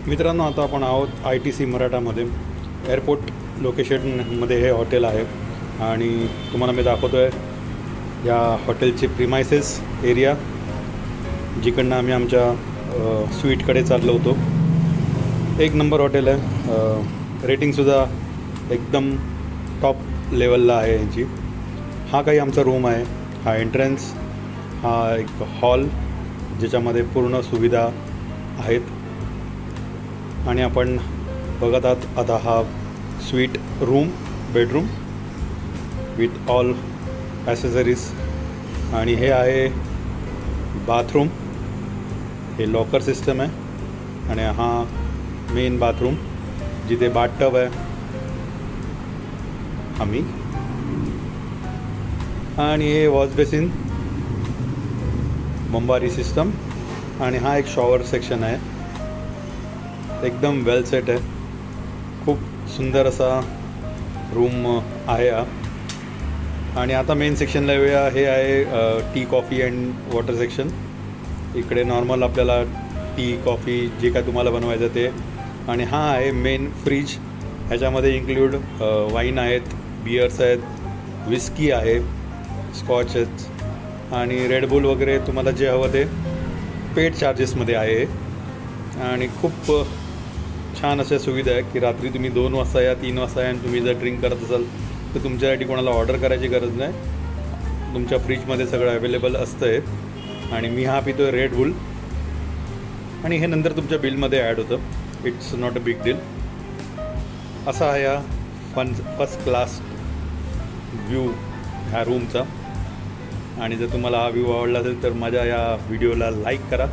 मित्रांनो, आता आपण आहोत ITC मराठामध्ये एअरपोर्ट लोकेशनमध्ये हे हॉटेल आहे आणि तुम्हाला मी दाखवतो आहे या हॉटेलचे प्रिमायसेस एरिया, जिकडनं आम्ही आमच्या स्वीटकडे चाललो होतो. एक नंबर हॉटेल आहे, रेटिंगसुद्धा एकदम टॉप लेवलला आहे यांची. हा काही आमचा रूम आहे, हा एंट्रन्स, हा एक हॉल ज्याच्यामध्ये पूर्ण सुविधा आहेत आणि आपण बघत आहात आता हा suite room, bedroom with all accessories. आणि हे आहे बाथरूम, हे लॉकर सिस्टम आहे आणि हा मेन बाथरूम जिथे बाथटब आहे, आम्ही आणि हे वॉश बेसिन, बंबारी सिस्टम आणि हा एक शॉवर सेक्शन आहे. एकदम वेल सेट आहे, खूप सुंदर असा रूम आहे हा. आणि आता मेन सेक्शनला येऊया. हे आहे T, coffee and water section. इकडे नॉर्मल आपल्याला टी, कॉफी जे काय तुम्हाला बनवायचं ते. आणि हा आहे मेन फ्रीज. ह्याच्यामध्ये इन्क्लूड वाईन आहेत, बियर्स आहेत, विस्की आहे, स्कॉच आहेत आणि रेडबुल वगैरे तुम्हाला जे हवं ते पेड चार्जेसमध्ये आहे. आणि खूप छान अशा सुविधा आहे की रात्री तुम्ही 2 वाजता या, 3 वाजता या आणि तुम्ही जर ड्रिंक करत असाल तर तुमच्यासाठी कोणाला ऑर्डर करायची गरज नाही, तुमच्या फ्रीजमध्ये सगळं अवेलेबल असतं आहे. आणि मी हा पितो आहे रेडबुल आणि हे नंतर तुमच्या बिलमध्ये ॲड होतं. It's not a big deal. असा आहे हा फर्स्ट क्लास व्ह्यू ह्या रूमचा. आणि जर तुम्हाला हा व्ह्यू आवडला असेल तर माझ्या या व्हिडिओला लाईक करा.